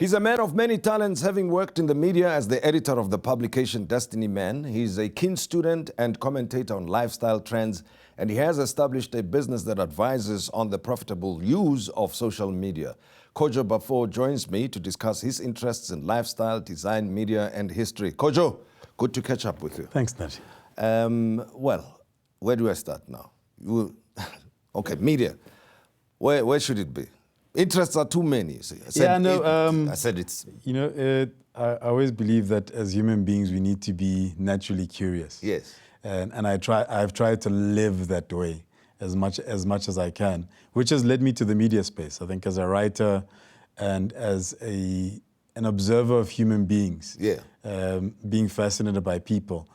He's a man of many talents, having worked in the media as the editor of the publication Destiny Man. He's a keen student and commentator on lifestyle trends, and he has established a business that advises on the profitable use of social media. Kojo Bafo joins me to discuss his interests in lifestyle, design, media, and history. Kojo, good to catch up with you. Thanks, Nat. Well, where do I start now? Okay, media. Where should it be? Interests are too many. See. I said it's... I always believe that as human beings, we need to be naturally curious. Yes. And I've tried to live that way as much as I can, which has led me to the media space. I think as a writer and as an observer of human beings, being fascinated by people,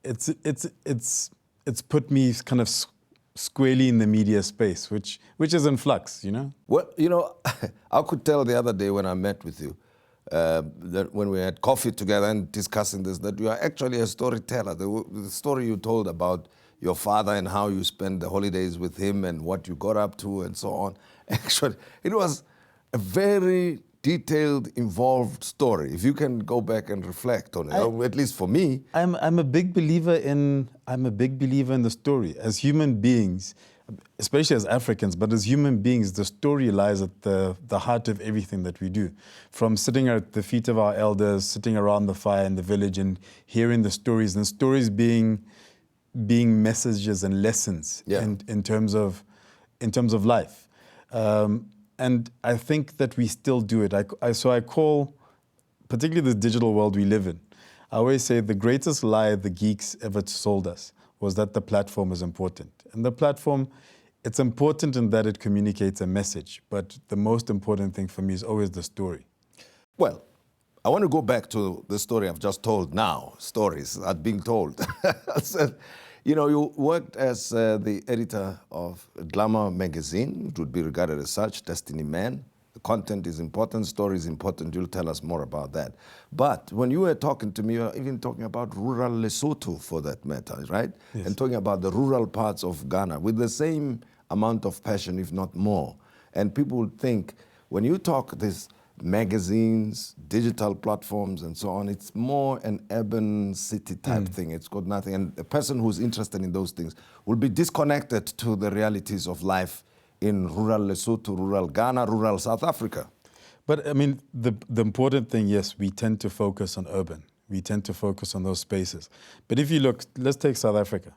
it's put me kind of squarely in the media space, which is in flux, Well, I could tell the other day when I met with you, that when we had coffee together and discussing this, that you are actually a storyteller. The story you told about your father and how you spent the holidays with him and what you got up to and so on. Actually, it was a very detailed, involved story. If you can go back and reflect on it, at least for me. I'm a big believer in the story. As human beings, especially as Africans, but as human beings, the story lies at the heart of everything that we do. From sitting at the feet of our elders, sitting around the fire in the village and hearing the stories, and stories being messages and lessons in terms of life. And I think that we still do it. So I call, particularly the digital world we live in, I always say the greatest lie the geeks ever sold us was that the platform is important. And the platform, it's important in that it communicates a message, but the most important thing for me is always the story. Well, I want to go back to the story I've just told now. Stories are being told. You worked as the editor of Glamour magazine. It would be regarded as such, Destiny Man. The content is important, story is important. You'll tell us more about that. But when you were talking to me, you were even talking about rural Lesotho for that matter, right? Yes. And talking about the rural parts of Ghana with the same amount of passion, if not more. And people would think, when you talk this magazines, digital platforms, and so on, it's more an urban city type thing. It's got nothing. And a person who's interested in those things will be disconnected to the realities of life in rural Lesotho, rural Ghana, rural South Africa. But I mean, the important thing, yes, we tend to focus on urban. We tend to focus on those spaces. But if you look, let's take South Africa.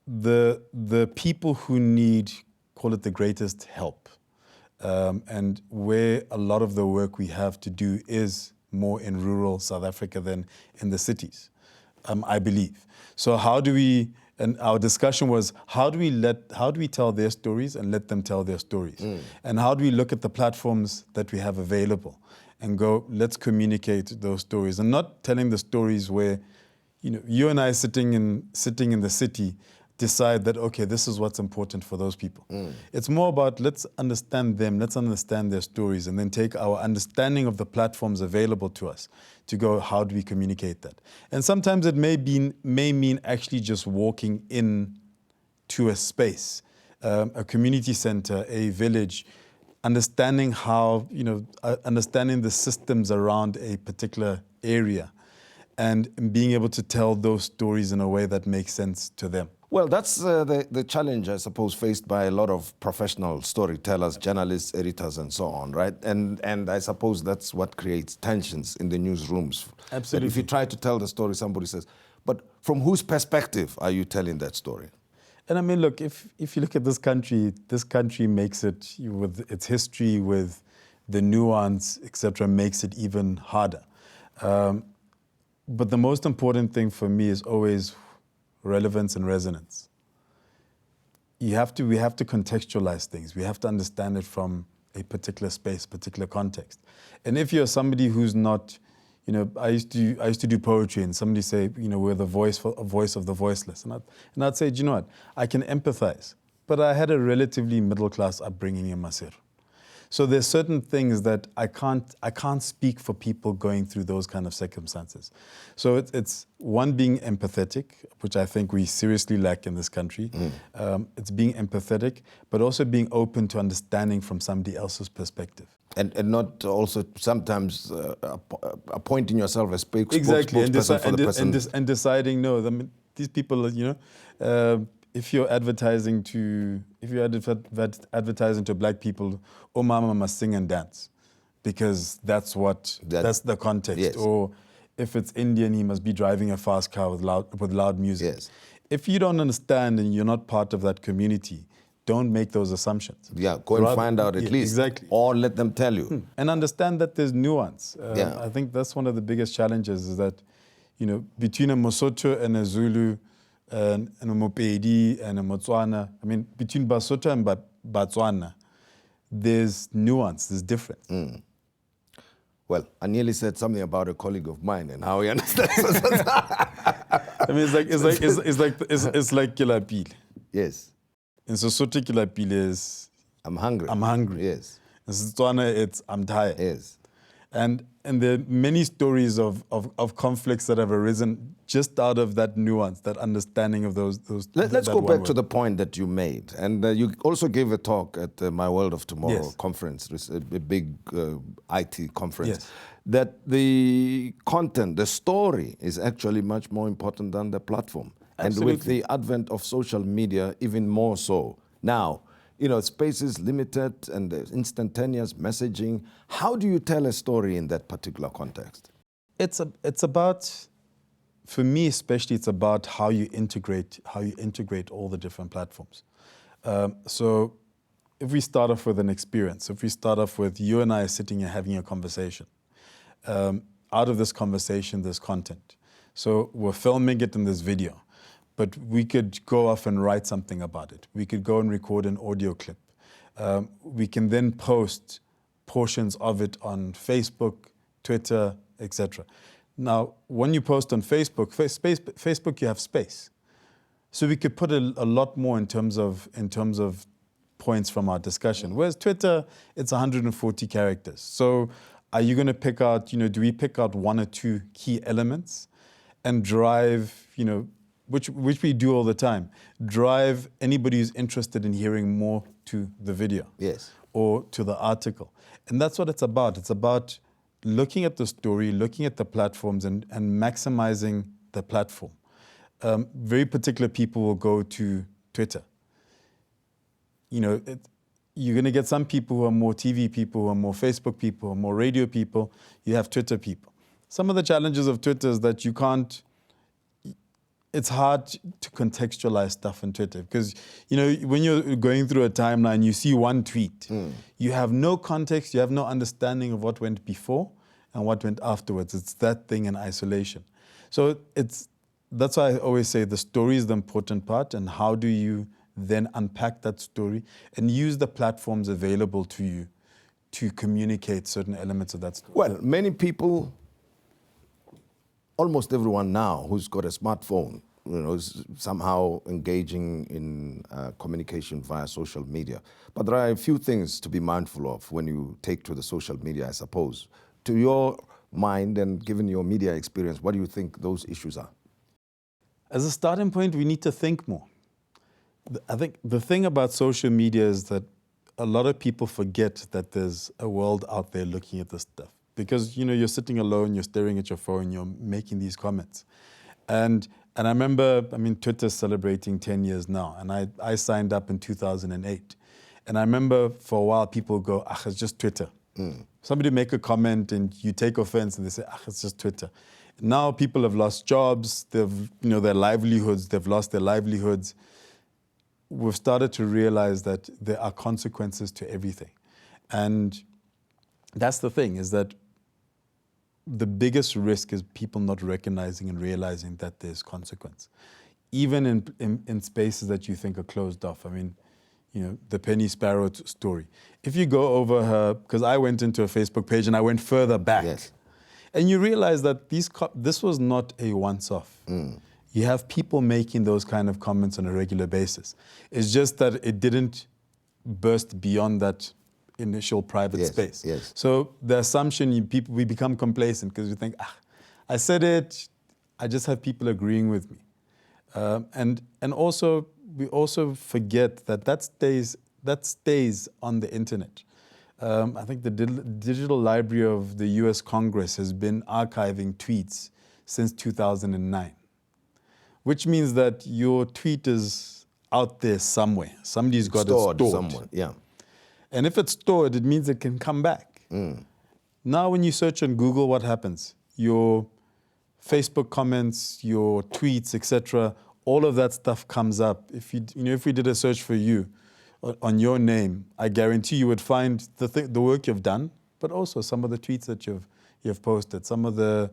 The people who need, call it the greatest help, and where a lot of the work we have to do is more in rural South Africa than in the cities, I believe. So how do we, and our discussion was, how do we tell their stories and let them tell their stories? And how do we look at the platforms that we have available and go, let's communicate those stories, and not telling the stories where, you and I sitting in the city decide that, okay, this is what's important for those people. It's more about, let's understand them, let's understand their stories, and then take our understanding of the platforms available to us to go, how do we communicate that? And sometimes it may mean actually just walking in to a space, a community center, a village, understanding how, understanding the systems around a particular area and being able to tell those stories in a way that makes sense to them. Well, that's the challenge, I suppose, faced by a lot of professional storytellers, journalists, editors, and so on, right? And I suppose that's what creates tensions in the newsrooms. Absolutely. If you try to tell the story, somebody says, but from whose perspective are you telling that story? And I mean, look, if you look at this country makes it, with its history, with the nuance, etc., makes it even harder. But the most important thing for me is always relevance and resonance. We have to contextualize things. We have to understand it from a particular space, particular context. And if you're somebody who's not, I used to do poetry, and somebody say, we're the voice of the voiceless. And I'd say, you know what? I can empathize, but I had a relatively middle class upbringing in Maseru. So there's certain things that I can't speak for people going through those kind of circumstances. So it's one, being empathetic, which I think we seriously lack in this country. It's being empathetic, but also being open to understanding from somebody else's perspective. And not also sometimes appointing yourself as Exactly, spokesperson for the person. and deciding, no, I mean, these people, if you're advertising to black people, oh mama must sing and dance, because that's the context. Yes. Or if it's Indian, he must be driving a fast car with loud music. Yes. If you don't understand and you're not part of that community, don't make those assumptions. Yeah, go and find out at least. Exactly. Or let them tell you. And understand that there's nuance. Yeah. I think that's one of the biggest challenges, is that, between a Mosotho and a Zulu and a Mopedi and a Motswana, I mean, between Basotho and Batswana, there's nuance, there's difference. Well, I nearly said something about a colleague of mine and how he understands. I mean, it's like Kilapile. Yes. In Sesotho, Kilapile is I'm hungry. I'm hungry. Yes. In Setswana, it's I'm tired. Yes. And there are many stories of conflicts that have arisen just out of that nuance, that understanding of those. Let's go back to the point that you made. And you also gave a talk at My World of Tomorrow conference, a big IT conference, Yes. that the content, the story is actually much more important than the platform. Absolutely. And with the advent of social media, even more so. Now, space is limited and there's instantaneous messaging. How do you tell a story in that particular context? It's about, for me especially, it's about how you integrate all the different platforms. So if we start off with an experience, if we start off with you and I sitting and having a conversation, out of this conversation, there's content. So we're filming it in this video, but we could go off and write something about it. We could go and record an audio clip. We can then post portions of it on Facebook, Twitter, etc. Now, when you post on Facebook, you have space. So we could put a lot more in terms of points from our discussion. Whereas Twitter, it's 140 characters. So are you going to pick out, do we pick out one or two key elements and drive, which we do all the time, drive anybody who's interested in hearing more to the video, yes, or to the article. And that's what it's about. It's about looking at the story, looking at the platforms, and maximizing the platform. Very particular people will go to Twitter. You're going to get some people who are more TV people, who are more Facebook people, who are more radio people. You have Twitter people. Some of the challenges of Twitter is that it's hard to contextualize stuff on Twitter because, when you're going through a timeline, you see one tweet. You have no context, you have no understanding of what went before and what went afterwards. It's that thing in isolation. So that's why I always say the story is the important part, and how do you then unpack that story and use the platforms available to you to communicate certain elements of that story. Well, many people, almost everyone now who's got a smartphone, is somehow engaging in communication via social media. But there are a few things to be mindful of when you take to the social media, I suppose. To your mind and given your media experience, what do you think those issues are? As a starting point, we need to think more. I think the thing about social media is that a lot of people forget that there's a world out there looking at this stuff. Because, you're sitting alone, you're staring at your phone, you're making these comments. And I remember, Twitter's celebrating 10 years now, and I signed up in 2008. And I remember for a while people go, it's just Twitter. Somebody make a comment and you take offense and they say, it's just Twitter. Now people have lost jobs, their livelihoods, they've lost their livelihoods. We've started to realize that there are consequences to everything. And that's the thing, is that the biggest risk is people not recognizing and realizing that there's consequence. Even in spaces that you think are closed off. The Penny Sparrow story. If you go over her, because I went into a Facebook page and I went further back. Yes. And you realize that this was not a once-off. You have people making those kind of comments on a regular basis. It's just that it didn't burst beyond that initial private space. Yes. So the assumption, we become complacent because we think, I said it, I just have people agreeing with me. And also, we also forget that stays on the internet. I think the digital library of the US Congress has been archiving tweets since 2009, which means that your tweet is out there somewhere. Somebody's got it stored somewhere. Yeah. And if it's stored, it means it can come back. Now when you search on Google, what happens? Your Facebook comments, your tweets, etc., all of that stuff comes up. If if we did a search for you on your name, I guarantee you would find the work you've done, but also some of the tweets that you've posted, some of the,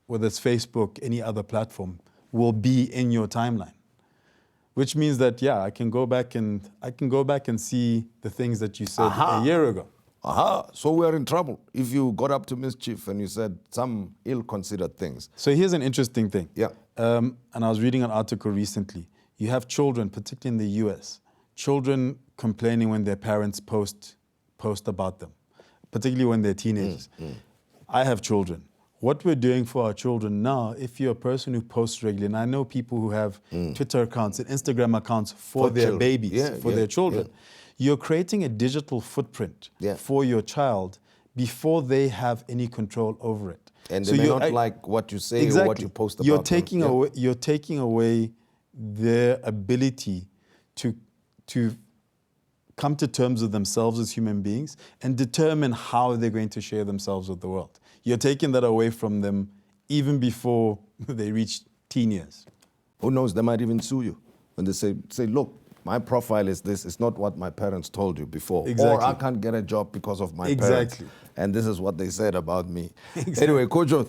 whether it's Facebook, any other platform, will be in your timeline. Which means that, yeah, I can go back and see the things that you said a year ago. So we are in trouble if you got up to mischief and you said some ill-considered things. So here's an interesting thing. Yeah. And I was reading an article recently. You have children, particularly in the US, children complaining when their parents post about them, particularly when they're teenagers. I have children. What we're doing for our children now, if you're a person who posts regularly, and I know people who have Twitter accounts and Instagram accounts for their children. babies, for their children, you're creating a digital footprint for your child before they have any control over it. And they may not like what you say or what you post about them. You're taking away their ability to come to terms with themselves as human beings and determine how they're going to share themselves with the world. You're taking that away from them even before they reach teen years. Who knows, they might even sue you. When they say, look, my profile is this, it's not what my parents told you before. Exactly. Or I can't get a job because of my parents. And this is what they said about me. Anyway, Kojo,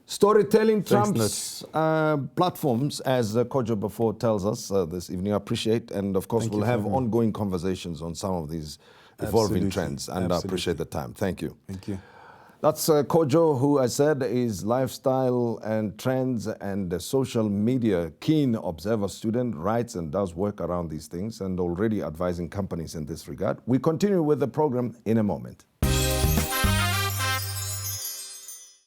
storytelling trumps platforms, as Kojo Bafo tells us this evening. I appreciate, and of course we'll have ongoing conversations on some of these evolving trends, and I appreciate the time. Thank you. Thank you. That's Kojo, who I said is lifestyle and trends and social media keen observer student, writes and does work around these things and already advising companies in this regard. We continue with the program in a moment.